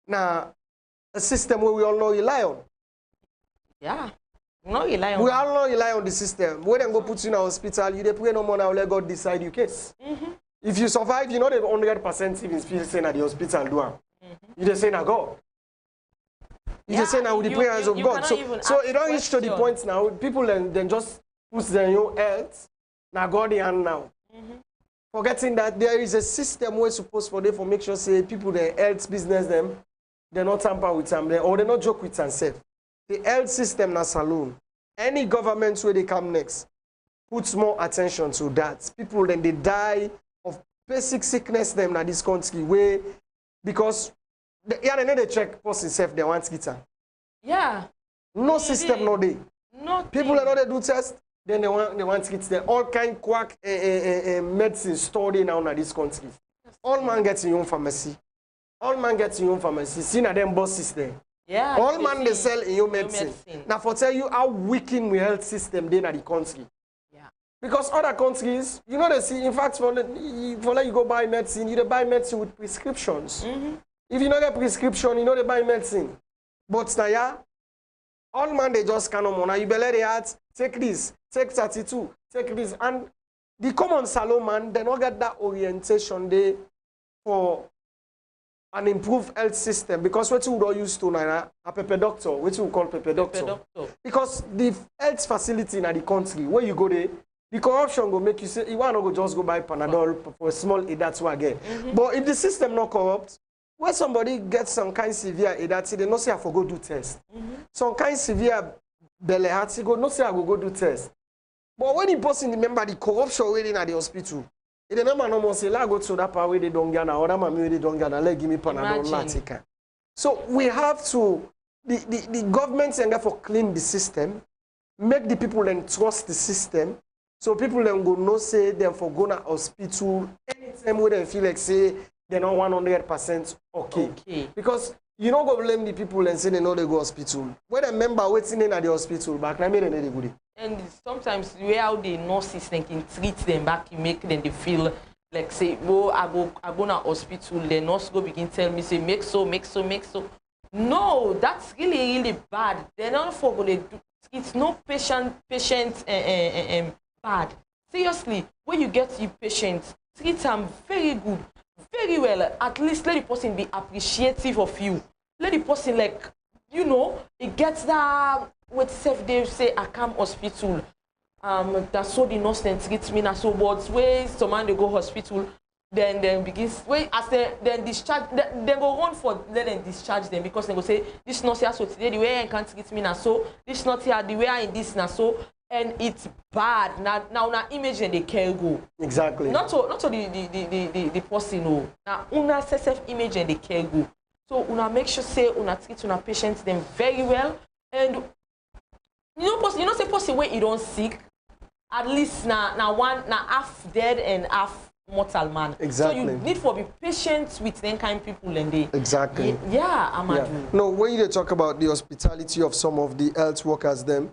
Speaker 2: now a system where we all know rely on.
Speaker 3: Yeah. No rely on.
Speaker 2: We all know rely on the system. When they go put you in a hospital, you pray no more now let God decide your case. If you survive, you know the 100% even still saying at the hospital do. You just say na God. You just say now with the prayers of God. So it don't reach to the point now. People then just put their own health. Now God in hand now. Forgetting that there is a system where supposed for them for make sure say people their health business them, they not tamper with them or they not joke with themselves. The health system na salon. Any government where they come next puts more attention to that. People then they die of basic sickness them in this country where because they know they check person self they want guitar.
Speaker 3: Yeah.
Speaker 2: No system no day. People are not they do test. Then they want to get there. All kind quack medicine stored in now in this country. All man gets in your own pharmacy. All man gets in your own pharmacy. See na them boss system.
Speaker 3: Yeah.
Speaker 2: All man they sell in your medicine. Now for tell you how weakened we health system they in the country.
Speaker 3: Yeah.
Speaker 2: Because other countries, you know they see, in fact for let you go buy medicine, you buy medicine with prescriptions. If you don't get prescription, you know they buy medicine. But now yeah, all man they just cannot money. You better they add, take this, take 32, take this. And the common salon man, they don't get that orientation they for an improved health system. Because what you don't use to now, a pepper doctor, what you call pepper doctor. Because the health facility in the country, where you go there, the corruption will make you say, you want to go just go buy Panadol for a small aid, that's what again. But if the system not corrupt, when somebody gets some kind of severe aid, they not say I for go do test. Some kind of severe belly heart, go not say I go do test. But when the person remember the corruption waiting at the hospital, they remember no more say, I go to that part where they don't get now, or that where they don't get now, let give me Panadol. So we have to, the government and therefore clean the system, make the people then trust the system, so people then go no say them for go to hospital anytime where they feel like say they're not 100% okay. Because you don't go blame the people and say they know they go hospital. When a member waiting in at the hospital back, I mean they good.
Speaker 3: And sometimes where the nurses can treat them back, make them they feel like say, oh, I go to hospital, the nurse go begin tell me say make so. No, that's really bad. They're not for going to do. It's no patient bad. Seriously, when you get your patient, treat them very good, very well. At least let the person be appreciative of you. Let the person like, you know, it gets that with self they say I come hospital. That's so the nurse then treats me now. So but where someone they go hospital, then begins wait as they then discharge they go run for let them discharge them because they go say this nurse here so today the way I can't treat me now so this nurse here the way I in this now so and it's bad now image and they can go
Speaker 2: exactly
Speaker 3: not to the person no now una self image and they can go so una make sure say una treat una patients them very well and you know say person where you don't sick at least now half dead and half mortal man.
Speaker 2: Exactly.
Speaker 3: So you need to be patient with them kind of people and they.
Speaker 2: Exactly.
Speaker 3: Yeah, Amadu.
Speaker 2: Yeah. No, when you talk about the hospitality of some of the health workers, them,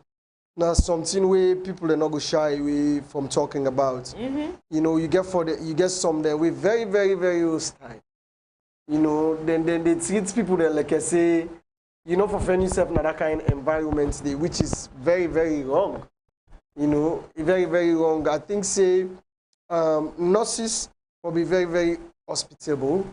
Speaker 2: now something where people are not go shy away from talking about. You know, you get some there we very, very, very hostile. You know, then they treat people there like I say, you know, for finding yourself in that kind of environment, which is very, very wrong. You know, very, very wrong. I think say. Nurses will be very, very hospitable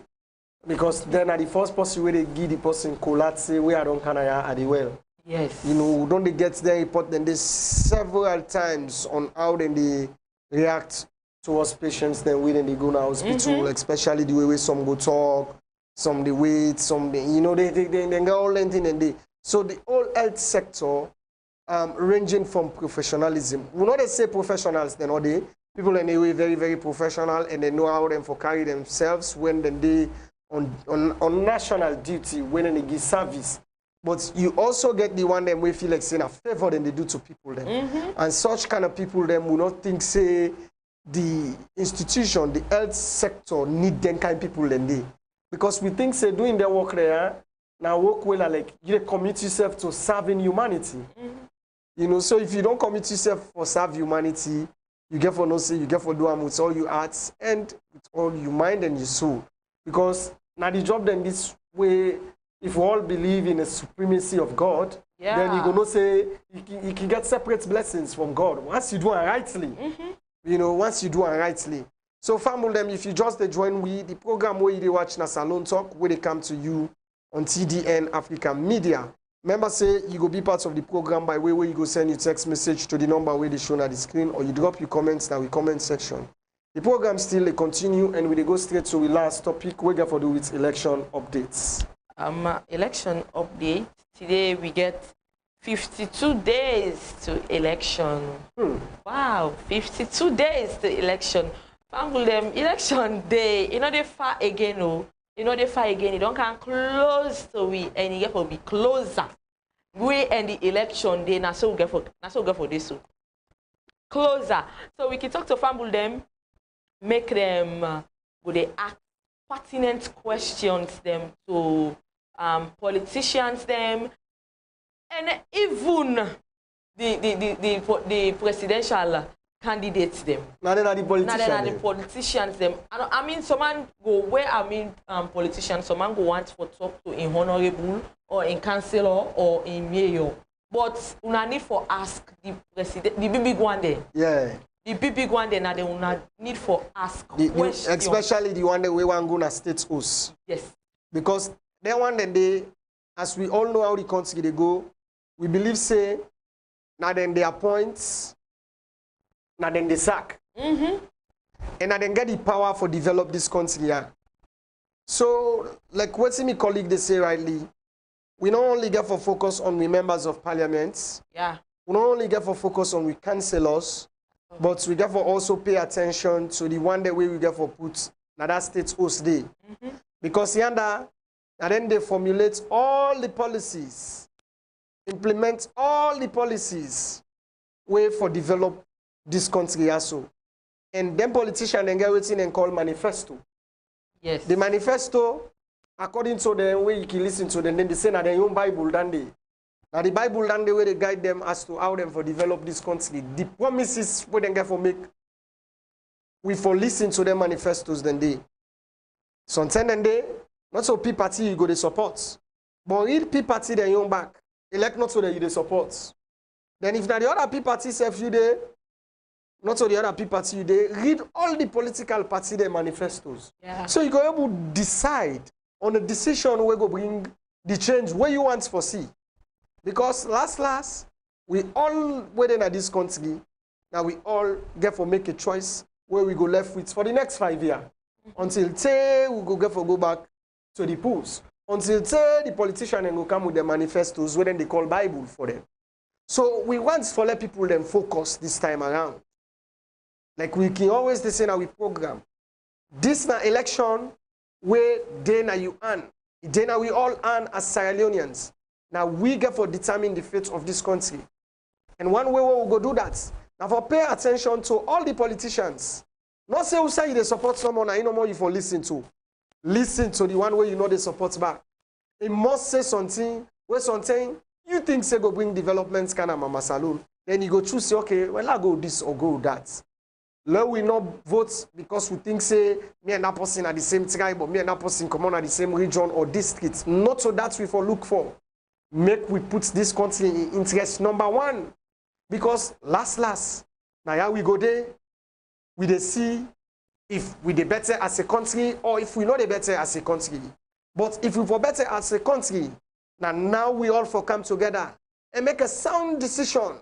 Speaker 2: because then at the first person where they give the person collate say where I don't canaya at the well.
Speaker 3: Yes.
Speaker 2: You know, don't they get their report then they several times on how then they react towards patients then when they go to hospital, especially the way some go talk, some they wait, some they, you know, they get all that thing and they so the whole health sector ranging from professionalism. We know they say professionals then all they People in a way very, very professional, and they know how them for carry themselves when they on national duty, when they give service. But you also get the one them we feel like saying a favor than they do to people then. And such kind of people them will not think say the institution, the health sector need them kind of people than they. Because we think say doing their work there, now work well like you commit yourself to serving humanity. You know, so if you don't commit yourself for serve humanity, you get for no say, you get for do with all your hearts and with all your mind and your soul. Because now the job then this way, if we all believe in the supremacy of God, then you're going to say you can get separate blessings from God once you do it rightly. You know, once you do it rightly. So, family, them, if you just join the program where you watch na Salone Talk, where they come to you on TDN Africa Media. Remember, say you go be part of the program by way where you go send your text message to the number where they show on the screen, or you drop your comments in the comment section. The program still they continue, and we go straight to the last topic. We got for do with election updates.
Speaker 3: Election update. Today we get 52 days to election. Wow, 52 days to election. Family them election day. You know they far again, oh. You know they far again. You don't come close to we, and you get to be closer. We and the election day. Now so we get for this so closer. So we can talk to family them, make them go they ask pertinent questions them to politicians them, and even the presidential candidates them.
Speaker 2: Now they are the politicians.
Speaker 3: Now they are the politicians them. I mean, someone go where politicians. Someone go want for talk to in honorable or in councillor or in mayor. But una need for ask the president, the big one there.
Speaker 2: Yeah.
Speaker 3: The big one there now they una need for ask questions.
Speaker 2: Especially the one that we want to go na state house.
Speaker 3: Yes.
Speaker 2: Because they one then they, as we all know how the country they go, we believe say now then they appoint. Now then they sack. And now then get the power for develop this country. Yeah. So, like what my colleague they say rightly, we not only get for focus on we members of parliament.
Speaker 3: Yeah.
Speaker 2: We not only get for focus on we councillors, but we get for also pay attention to the one that we get for put now that state host day. Because yanda, and then they formulate all the policies, implement all the policies way for develop this country also. And then politicians then get waiting and call manifesto.
Speaker 3: Yes.
Speaker 2: The manifesto, according to the way you can listen to them, then they say that their own Bible done they. Now the Bible done the way they guide them as to how them for develop this country. The promises where they get for make, we for listen to their manifestos then they. Sometimes then they, not so P party you go to support. But read P party then you back. Elect not so that you they support. Then if now the other P party say few day, not so the other P party, they read all the political party their manifestos.
Speaker 3: Yeah. So
Speaker 2: you go able to decide on a decision where go bring the change where you want to see. Because last, we all waiting at this country, now we all get for make a choice where we go left with for the next 5 years. Until we go back to the polls. Until the politician and go come with their manifestos where then they call Bible for them. So we want to let people then focus this time around. Like we can always say in our program, this na election where then you earn. Then we all earn as Sierra Leoneans. Now we get for determine the fate of this country. And one way we will go do that. Now for pay attention to all the politicians. Not say who say they support someone and you know more you for listen to. Listen to the one way you know they support back. It must say something where something you think say go bring developments kind of Mama Salone. Then you go choose say, okay, well I go this or go that. Let we not vote because we think say me and that person are the same tribe or me and that person come on at the same region or district. Not so that we for look for. Make we put this country in interest number one. Because last, now here we go there, we dey see if we dey better as a country or if we not dey better as a country. But if we for better as a country, now we all for come together and make a sound decision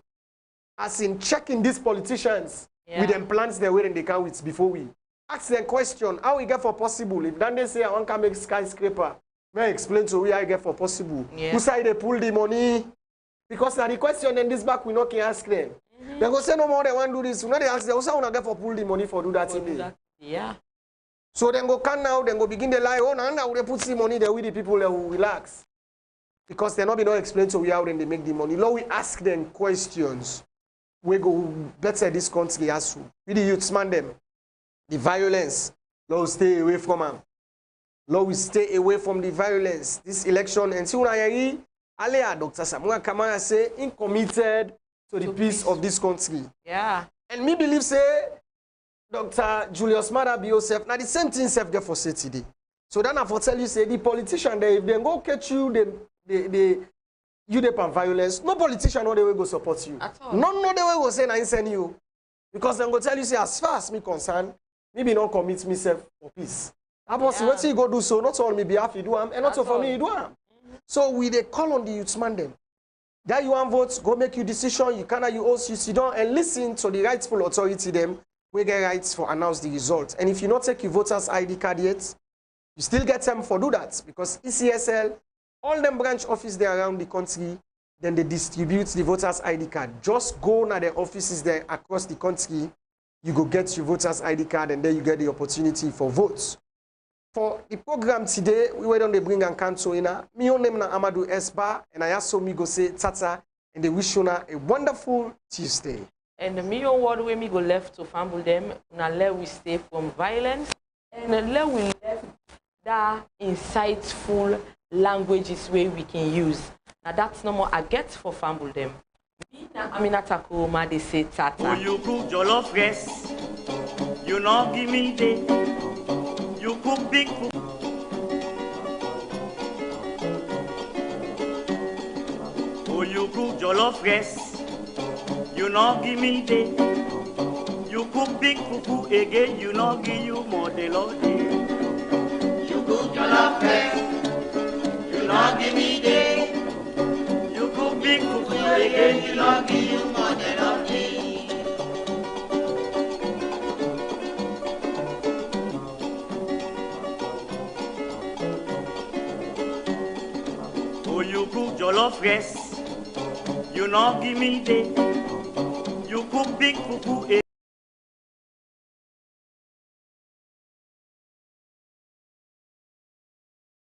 Speaker 2: as in checking these politicians. Yeah. With them plans their way and they can with before we ask them question how we get for possible. If then they say I want to make skyscraper, may I explain to we how I get for possible. Yeah. Who say they pull the money? Because now the question in this back we not can ask them. They go say no more, they want to do this. Now they ask, they also want to get for pull the money for do that thing.
Speaker 3: Yeah.
Speaker 2: So then go can now, then go begin the lie. Oh, now they put the money there with the people that will relax. Because they're not being explained to we how then they make the money. Lord, we ask them questions. We go better this country as to. We the youths man them. The violence. Lord, stay away from them. Lord, we stay away from the violence. This election, and see when I Alea, Dr. Samuel Kamara say, in committed to the peace of this country.
Speaker 3: Yeah.
Speaker 2: And me believe say, Dr. Julius Mada Biosef, now the same thing self get for say today. So then I for tell you, say, the politician, they, if they go catch you, you depend violence, no politician no they will go support you.
Speaker 3: At all.
Speaker 2: None no they will go say, I send you. Because then go tell you, say, as far as me concerned, maybe not commit myself for peace. I must what you go do so, not on me behalf you do am, and not for me you do am. So we they call on the youths man them. That you want votes, go make your decision, you cannot you also sit down and listen to the rightful authority them, we get rights for announce the result. And if you not take your voters ID card yet, you still get them for do that. Because ECSL, all them branch offices there around the country, then they distribute the voters ID card. Just go to the offices there across the country, you go get your voters ID card and then you get the opportunity for votes. For the program today, we were on the bring and cancel in me own name na Amadu Esba, and I also me go say tata, and they wish you a wonderful Tuesday. And
Speaker 3: the million word way me go left to fumble them, now let we stay from violence, and let we left that insightful languages where we can use. Now that's no more I get for fumble them. Me na Aminata Koroma, they say tata.
Speaker 1: Oh, you cook jollof rice, you know give me the. You cook big food. Oh, you cook jollof rice. You know give me the. You cook big fufu again. You know give you more the Lord. You cook jollof rice. You know give me the. You cook big fufu again. You know give you more the Lord. You cook jollof rice, you know give me the. You cook big fufu.